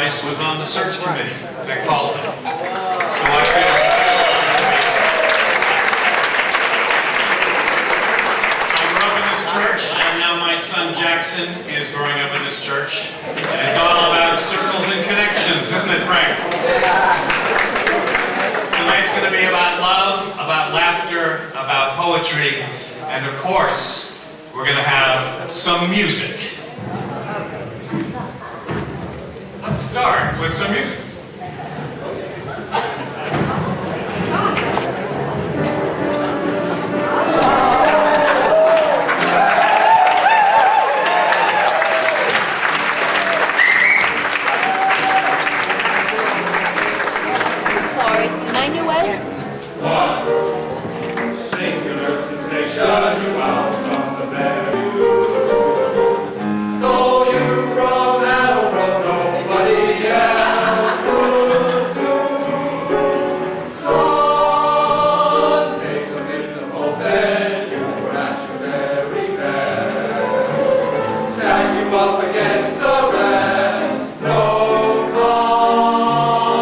Bryce was on the search committee that called him. So I feel I grew up in this church, and now my son Jackson is growing up in this church. And it's all about circles and connections, isn't it, Frank? Tonight's going to be about love, about laughter, about poetry, and of course, we're going to have some music. Let's start with some music. Sorry, am I in your way? One singular sensation you out from the bed. Stole you from that road nobody else would do. Sundays amid the pulpit, you were at your very best. Stack you up against the rest, no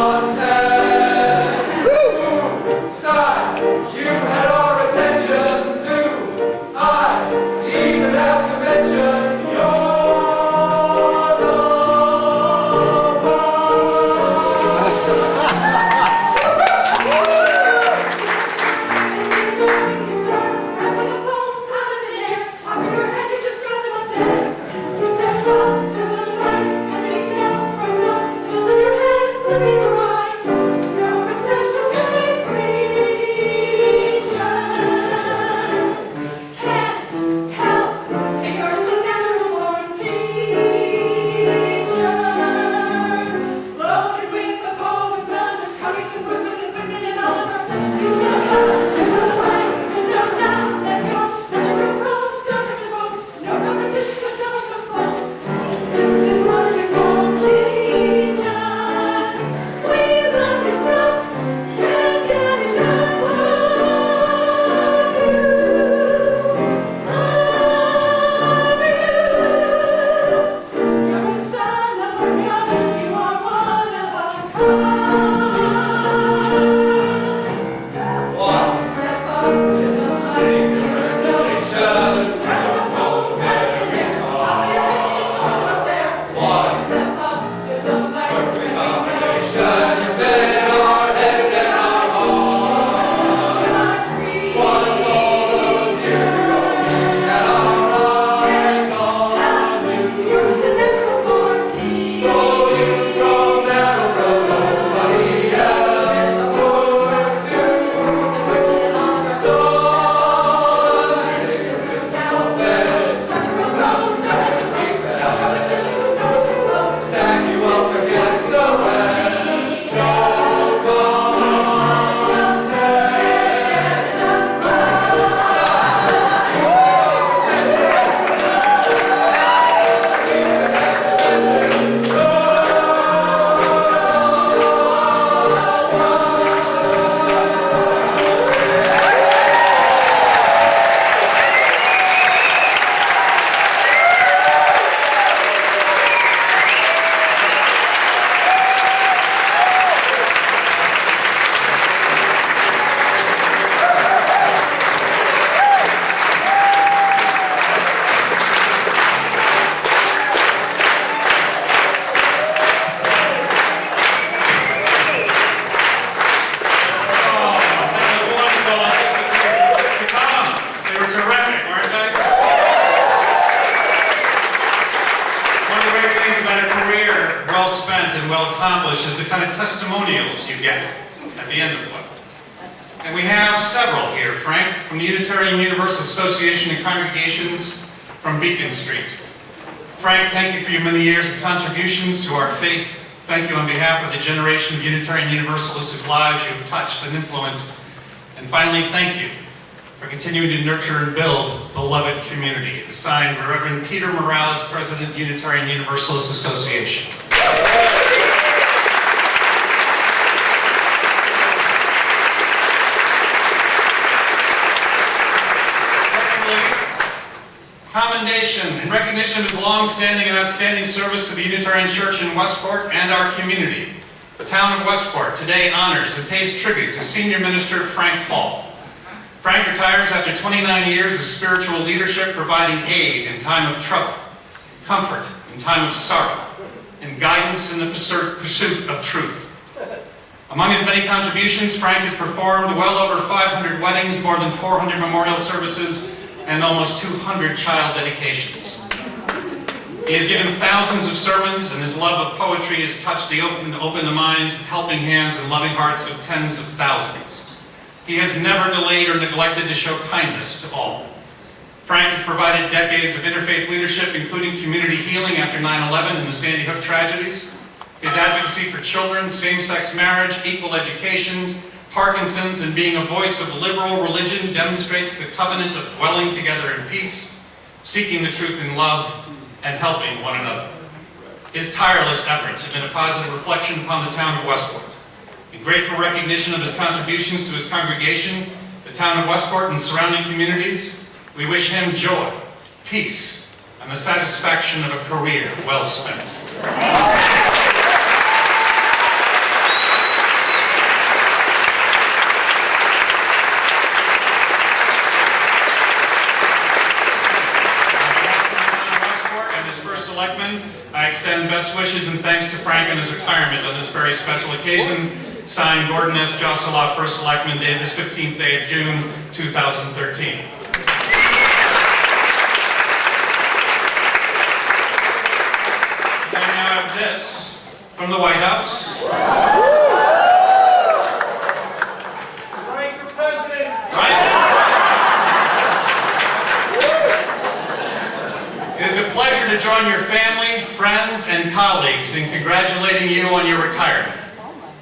contest. Side, you had our attention too. I even have to mention you're accomplished is the kind of testimonials you get at the end of the book. And we have several here, Frank, from the Unitarian Universal Association and Congregations from Beacon Street. Frank, thank you for your many years of contributions to our faith. Thank you on behalf of the generation of Unitarian Universalists whose lives you have touched and influenced. And finally, thank you for continuing to nurture and build beloved community. It's signed by Reverend Peter Morales, President, Unitarian Universalist Association. Commendation in recognition of his long-standing and outstanding service to the Unitarian Church in Westport and our community. The town of Westport today honors and pays tribute to Senior Minister Frank Hall. Frank retires after 29 years of spiritual leadership, providing aid in time of trouble, comfort in time of sorrow, and guidance in the pursuit of truth. Among his many contributions, Frank has performed well over 500 weddings, more than 400 memorial services, and almost 200 child dedications. He has given thousands of sermons, and his love of poetry has touched the open the minds, helping hands, and loving hearts of tens of thousands. He has never delayed or neglected to show kindness to all. Frank has provided decades of interfaith leadership, including community healing after 9/11 and the Sandy Hook tragedies. His advocacy for children, same-sex marriage, equal education, Parkinson's, and being a voice of liberal religion demonstrates the covenant of dwelling together in peace, seeking the truth in love, and helping one another. His tireless efforts have been a positive reflection upon the town of Westport. In grateful recognition of his contributions to his congregation, the town of Westport and surrounding communities, we wish him joy, peace, and the satisfaction of a career well spent. I extend best wishes and thanks to Frank on his retirement on this very special occasion. Signed, Gordon S. Jocelyn, First Selectman, dated this 15th day of June, 2013. And I now have this from the White House. Frank for president. Right? It is a pleasure to join your family, friends, and colleagues in congratulating you on your retirement.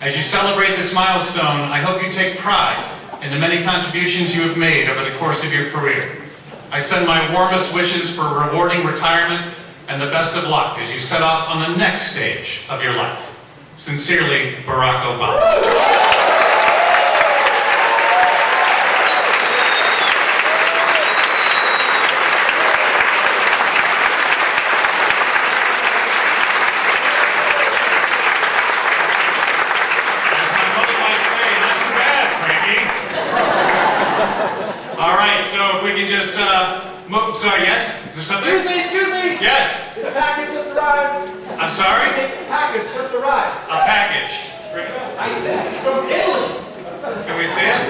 As you celebrate this milestone, I hope you take pride in the many contributions you have made over the course of your career. I send my warmest wishes for a rewarding retirement and the best of luck as you set off on the next stage of your life. Sincerely, Barack Obama. Sorry, yes? Is there something? Excuse me! Yes? This package just arrived. I'm sorry? Package just arrived. A package. Bring it up. It's from Italy. Can we see it?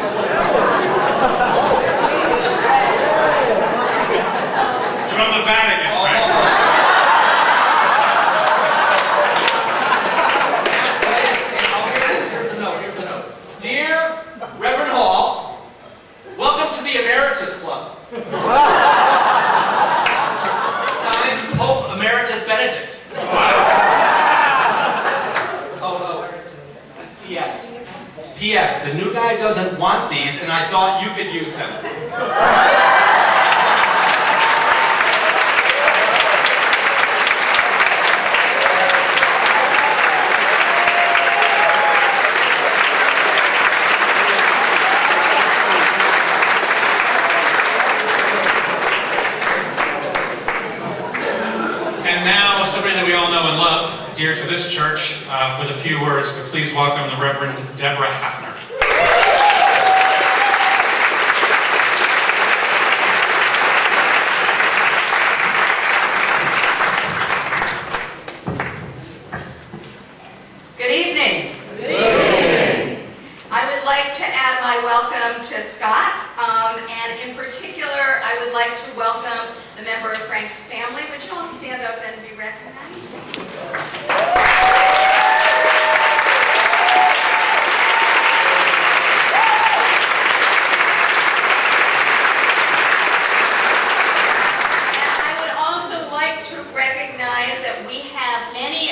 It's from the Vatican, right? Here's the note. Dear Reverend Hall, welcome to the Emeritus Club. Signed, Pope Emeritus Benedict. P.S. The new guy doesn't want these, and I thought you could use them. Dear to this church, with a few words, but please welcome the Reverend Debra Haffner. Good evening. Good evening. I would like to add my welcome to Scott's, and in particular, I would like to welcome the member of Frank's family. Would you all stand up and be recognized?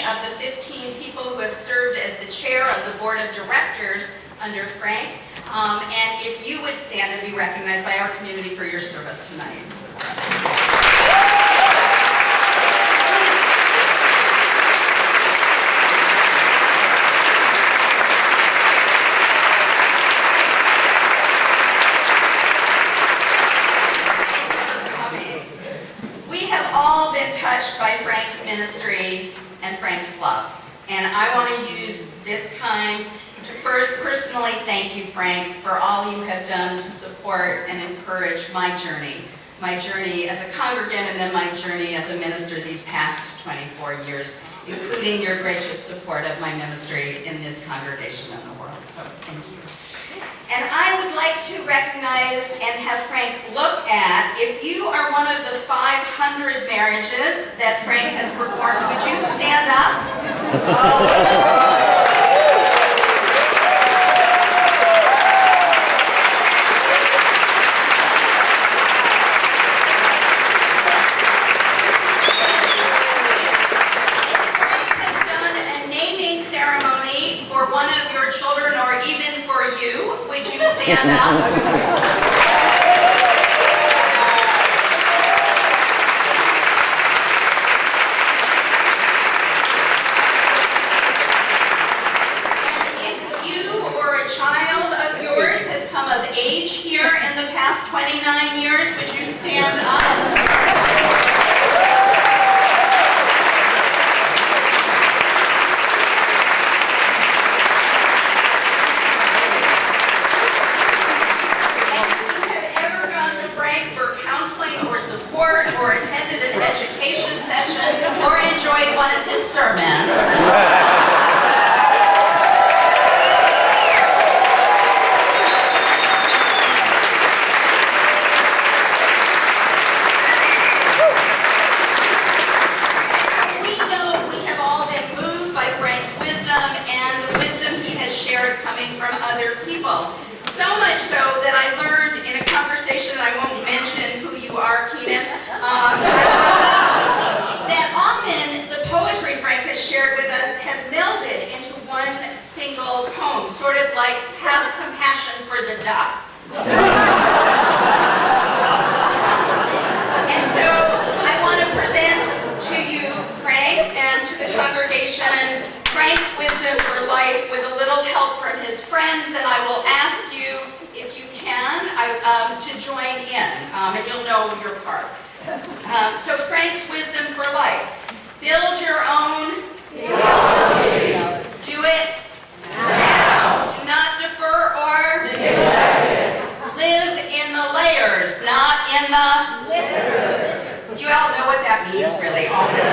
Of the 15 people who have served as the chair of the board of directors under Frank, and if you would stand and be recognized by our community for your service tonight. ministry and Frank's love. And I want to use this time to first personally thank you, Frank, for all you have done to support and encourage my journey as a congregant, and then my journey as a minister these past 24 years, including your gracious support of my ministry in this congregation and the world. So thank you. And I would like to recognize and have Frank look at, if you are one of the 500 marriages that Frank has performed, would you stand up? Stand up. And if you or a child of yours has come of age here in the past 29 years, would you stand up? Or attended an education session, or enjoyed one of his sermons. We know we have all been moved by Frank's wisdom and the wisdom he has shared coming from other people. So much so that I learned in a conversation, I won't mention who you are, Keenan, that often the poetry Frank has shared with us has melded into one single poem, sort of like Have Compassion for the Duck. And so I want to present to you, Frank, and to the congregation, Frank's wisdom for life with a little help from his friends, and I will ask you, if you can, to join in, and you'll know your part. So Frank's wisdom for life. Build your own theology. Do it now. Do not defer or neglect it. Live in the layers, not in the withers. Do you all know what that means, really? All this.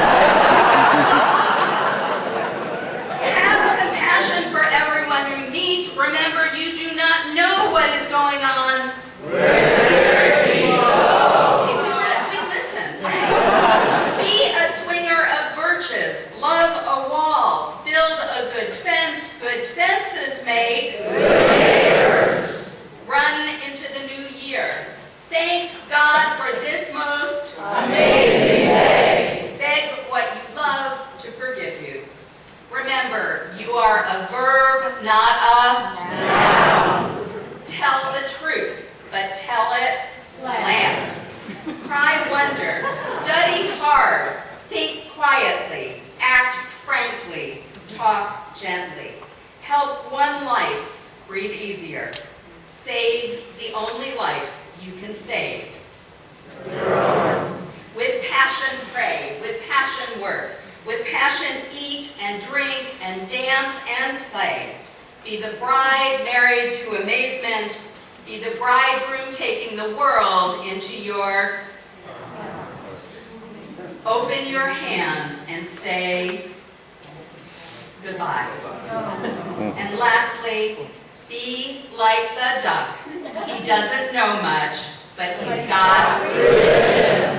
Have compassion for everyone you meet. Remember, you do not know what is going on. Be a swinger of birches. Love a wall. Build a good fence. Good fences make good neighbors. Run into the new year. Thank God for this most amazing day. Beg what you love to forgive you. Remember, you are a verb, not a noun. Tell the truth, but tell it slant. Cry wonder. Study hard. Think quietly. Act frankly. Talk gently. Help one life breathe easier. Save the only life you can save. With passion pray. With passion work. With passion eat and drink and dance and play. Be the bride married to amazement. Be the bridegroom taking the world into your open your hands and say goodbye. And lastly, be like the duck. He doesn't know much, but he's got religion.